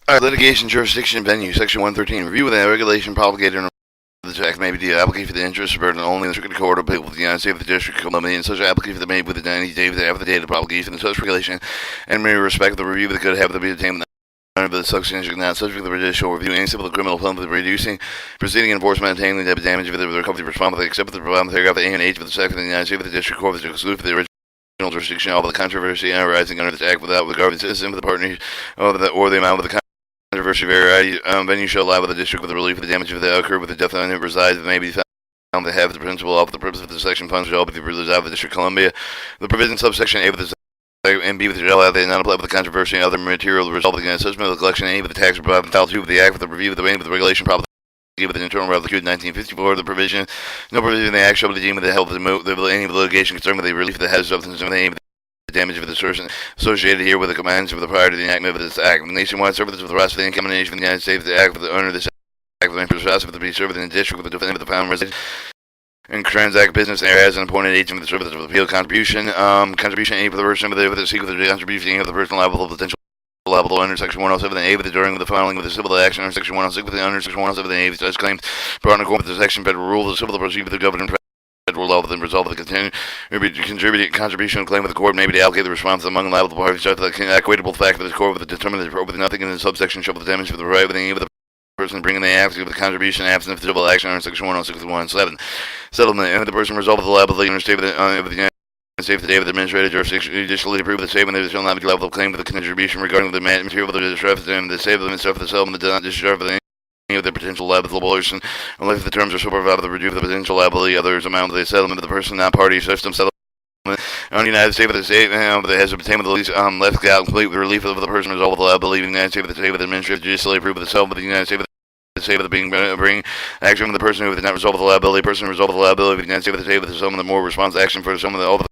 Alright, litigation jurisdiction venue, section 113. Review of the regulation promulgated under the act may be the application for the interest burden only in the Circuit Court of Appeal of the United States of the District of Columbia, and such application that made within 90 days after the date of promulgation of such regulation, and may respect the review that could have to be obtained under the section not subject to the judicial review, any civil or criminal penalty reducing, proceeding enforcement, obtaining the damage of the recovery responsibility, except for the paragraph A and H of the section of the United States of the District Court to exclude for the original jurisdiction of the controversy arising under this act without regard to the citizen, for the partner, or the amount of the controversy variety. Venue shall allow the district with the relief of the damage that occurred with the death of resides that may be found to have the principal of the purpose of the section funds shall be reserved of the District of Columbia. The provision subsection A with the and B with the shall they not apply with the controversy and other material resulting in assessment of the collection A with the tax provided in Title 2 with the Act with the review of the with the regulation probably with the internal of the Code 1954 the provision no provision in the Act shall be deemed with the help of any litigation concerned with the relief that has substance of the aim the damage of the assertion associated here with the commands of the prior to the enactment of this act. The nationwide services of the rest of the incombination of the United States, the act of the owner of this act of the interest of the be served in the district with the defendant of the found resident and transact business there as an appointed agent for the service of appeal contribution A for the person with the sequel of the contribution A of the person liable of potential liable under section 107 A with the during the filing with the civil action under section 106 with the under section 107 A with such claims brought in accordance with the section federal rules the civil proceed with the government federal law within resolve of the contributed contribution claim with the court may be to allocate the response among liable parties such that the equitable fact that the court with the determined that with nothing in the subsection shall the damage for the right with any of the person bringing the act of the contribution absent of civil action under section 106.17 settlement and the person resolved the liability under state of the United States the day of the administrative jurisdiction judicially approve the statement that shall not be liable to claim for the contribution regarding the material of the distress and the state of the stuff of the settlement does not discharge for any of the potential liable person unless the terms are so provided to reduce the potential liability others amount of the settlement of the person not party system settlement on the United States of the state that has obtained with the least left out complete with the relief of the person resolved the liability of the United States of the state of the administrative judicially approve of the settlement of the United States of the state of the being bring action from the person who did not resolve the liability person resolved the liability of the United States of the state of the settlement the more response action for some of the all the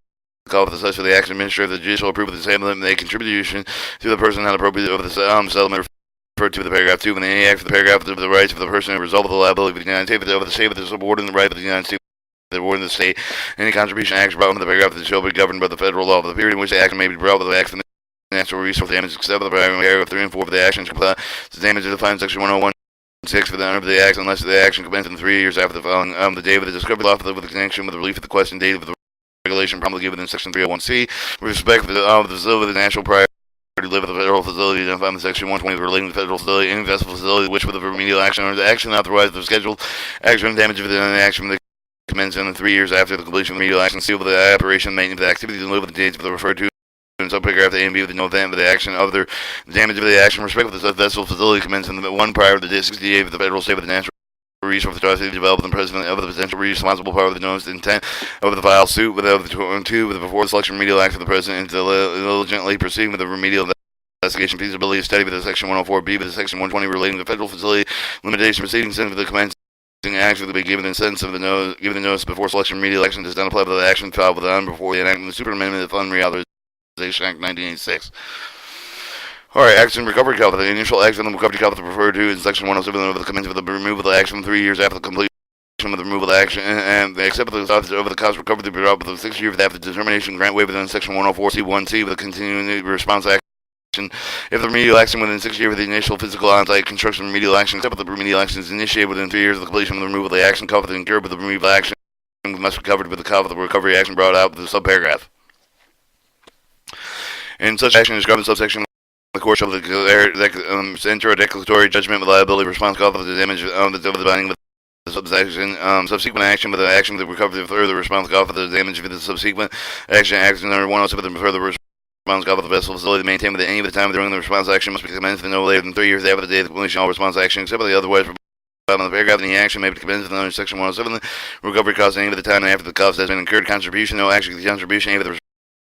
call for the such for the action administrative the judicial approve of the settlement and a contribution to the person not appropriate of the settlement referred to the paragraph 2 when any act for the paragraph of the rights of the person who resolved the liability of the United States of the state of the subordinate right of the United States the ward in the state, any contribution acts brought under the paragraph that shall be governed by the federal law. For the period in which the action may be brought with the act of natural resource damage, except for the paragraph 3 and 4 of the actions comply. The damage is defined in section 101.6 for the honor of the act, unless the action commenced in 3 years after the filing the day of the discovery law with the connection with the relief of the question date of the regulation promulgated within section 301C. With respect to the facility of the national priority live at the federal facility identified in section 120 relating to the federal facility, any vessel facility which with a remedial action or the action authorized the scheduled action damage of the action from the commenced in 3 years after the completion of the remedial action, seal with the operation, maintenance of the activities, and live with the dates of the referred to in subparagraph A and B with the no event of the action of the damage of the action respect with the vessel facility commenced in the one prior to the 68 of the federal state of the natural resource authority developed and president of the potential responsible part of the notice intent of the file suit with the two with before the selection remedial act of the president and diligently proceeding with the remedial investigation feasibility study with the section 104B with the section 120 relating to federal facility limitation proceedings and with the commencement action to be given in sense of the notice, given the notice before selection remedial action does not apply to the action filed with the before the enactment of the Super Amendment of the Fund Reauthorization Act 1986. Alright, action recovery capital. The initial action of the recovery capital referred to in section 107 of the commencement of the removal of the action 3 years after the completion of the removal of the action and they accept the authority over the cost recovered to be brought within 6 years after the determination grant waiver within section 104C1C with a continuing response action. If the remedial action within 6 years of the initial physical on-site construction remedial action, except if the remedial action is initiated within 3 years of the completion of the removal of the action, covered and incurred with the removal action must be covered with the cover of the recovery action brought out with the subparagraph. In such action is governed subsection the court shall enter a declaratory judgment with liability response cover of the damage of the binding with the subsection subsequent action with the action with the recovery of further response cover of the damage of the subsequent action under 107 with the further response of the vessel facility maintained within any of the time during the response action must be commenced no later than 3 years after the date of the completion of all response action, except for the otherwise provided in the paragraph. Any action may be commenced under section 107. Recovery costs any of the time after the cost has been incurred. Contribution, no action, the contribution, any of the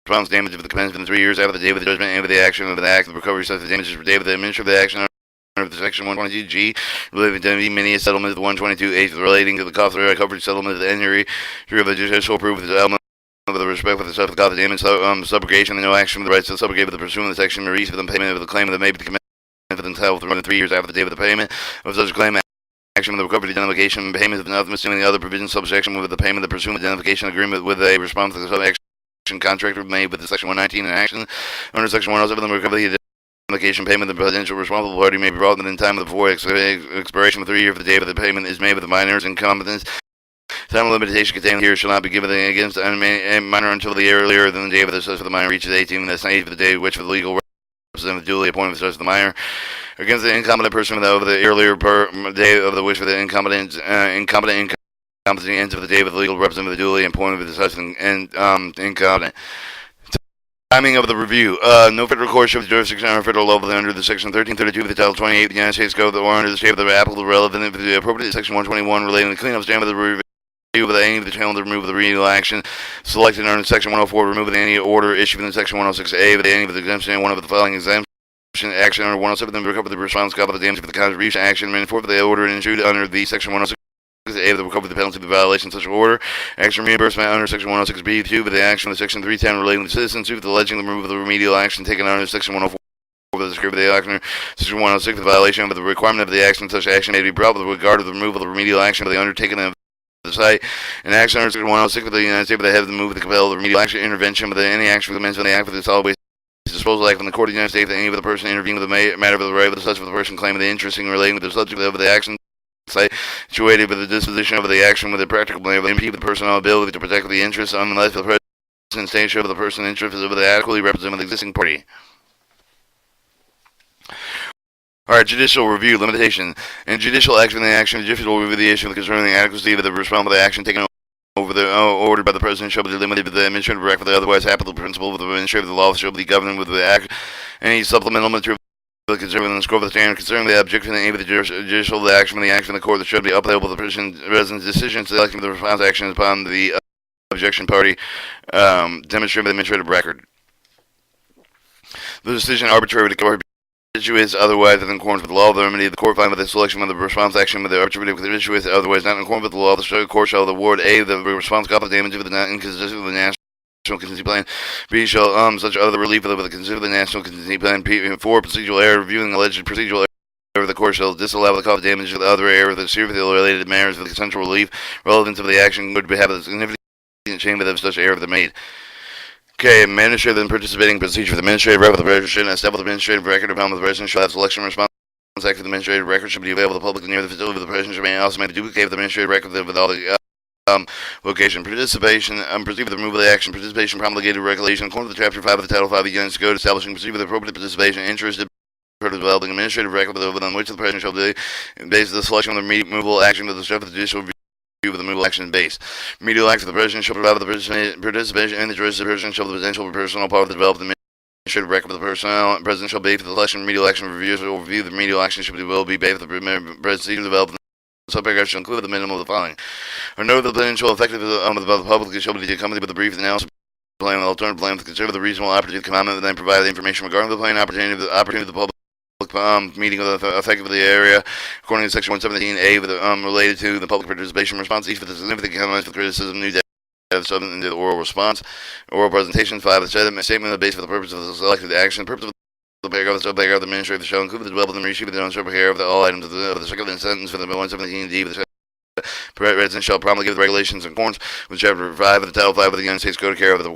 response damage of the commencement within 3 years after the date of the judgment, any of the action of the act, the recovery such the damages for the date of the administrative the action under the section 122G relating to many settlement of the 122H relating to the cost of the recovery settlement of the injury through the judicial approval of the settlement. With respect for the stuff of the damage, subrogation, and no action with the rights of the subrogate of the pursuant of the section receipt for the payment of the claim that may be commenced for themselves within 3 years after the date of the payment of such claim. Action with the recovery identification payment of nothing assuming the other provisions subsection with the payment of the pursuant identification agreement with a response to the sub-action contract made with the section 119 in action under section 107 the recovery indemnification payment, the potential responsible party may be brought in time before expiration of 3 years of the date of the payment is made with the minor's incompetence. Time limitation contained here shall not be given against a minor until the earlier than the day of the such for the minor reaches 18, and the same age of the day which for the legal representative duly appointed for such of the minor against the incompetent person over the earlier day of the which for the incompetent incompetency ends of the day of the legal representative duly appointed for the such and incompetent. Timing of the review. No federal court shall have jurisdiction on a federal level under the Section 1332 of the Title 28 of the United States Code or under the state of the applicable relevant to the appropriate Section 121 relating to the cleanup stand of the review of any of the channel to remove the remedial action selected under Section 104, remove any order issued in Section 106A with any of the exemption, one of the following exemption action under 107, then recover the response cost of the damage for the contribution action, and for the order issued under the Section 106. A, the recovery the penalty of the violation of such order. Action reimbursement under Section 106B2 for the action of Section 310 relating to citizen suit for the alleging the removal of the remedial action taken under Section 104 for the description of the action. Section 106 for the violation of the requirement of the action. Such action may be brought with regard to the removal of the remedial action of the undertaken of the site. An action under Section 106 for the United States for the head of the move to compel the remedial action intervention with any action for the mention of the act for the solid waste disposal act from the court of the United States that any of the person intervening with the matter of the right of the such of the person claiming the interest in relating to the subject of the action site situated with the disposition of the action with a practical blame of impede the personal ability to protect the interests unless the present state show of the person interested with the adequately represent the existing party. Alright, judicial review, limitation. In judicial action, the action, judicial review the issue concerning the adequacy of the response of the action taken over the ordered by the president shall be limited to the administrative record for the otherwise applicable principle of the administrative law shall be governed with the act. Any supplemental material concerning the scope of the standard concerning the objection to any of the judicial the action of the action of the court that should be upheld with the president's decision selecting the response action upon the objection party demonstrated by the administrative record. The decision arbitrary to issue is otherwise in accordance with the law of the remedy of the court find with the selection of the response action with the arbitrary with the issue is otherwise not in accordance with the law of the court shall award A the response cost of damage with the not inconsistent with the national contingency plan. B shall such other relief with the consider the national contingency plan. P 4 procedural error reviewing alleged procedural error the court shall disallow the cost of damage of the other error the seriously related matters of the central relief relevance of the action would have a significant change of such error that made. Okay, administrative and participating procedure for the administrative record of the president establish the administrative record upon the president shall have selection response act for the administrative record should be available to the public near the facility of the president may also make a duplicate of the administrative record with all the location, participation, proceed with the removal of the action, participation, promulgated regulation, according to the Chapter 5 of the Title 5 of the United States Code, establishing proceed with appropriate participation, interested for developing administrative record within which the President shall do, based on the selection of the removal action of the step of the judicial review of the removal action base. Remedial act of the President shall provide with the participation and the jurisdiction of the President shall the potential personal power to develop the administrative record of the President shall be for the selection of remedial action reviews or review the remedial action should be will be based on the President develop subparagraph shall include the minimum of the following. Or note that the plan shall effective the public shall be accompanied with a brief announcement plan, an alternative plan to consider the reasonable opportunity to comment and then provide the information regarding the plan opportunity of the public meeting of the effective of the area according to Section 117A with related to the public participation response, each with the significant comments for criticism, new data subject into the oral response, oral presentation, 5 the statement of the base for the purpose of the selected action, the purpose of the paragraph, the subparagraph of the administrative shall include the development and receive the subparagraph of all items of the second sentence for the 117D of the President shall promulgate the regulations in accordance with Chapter 5 of the Title 5 of the United States Code of Care of the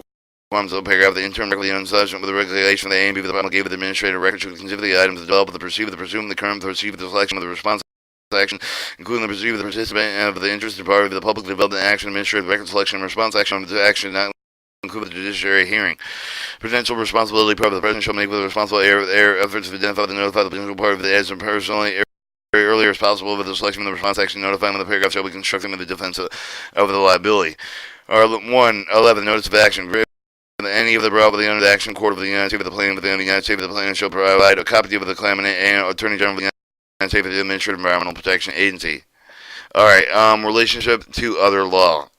forms of the paragraph of the interim regulation with the regulation of the A and B with the promulgate with the administrative record should consider the items to develop with the perceive the presume the current the receive the selection of the response action, including the perceive the participant of the interested party of the public development action, administrative record selection and response action to action not include the judiciary hearing. Potential responsibility part of the President shall make with the responsible efforts to identify the notify the potential part of the as personally very earlier as possible with the selection of the response action notifying when the paragraph shall be constructed with the defense of the liability. R111 notice of action. Any of the probably under the action court of the United States of the plan within the United States of the plan shall provide a copy of the claimant and Attorney General of the United States of the Administrative Environmental Protection Agency. Alright, relationship to other law.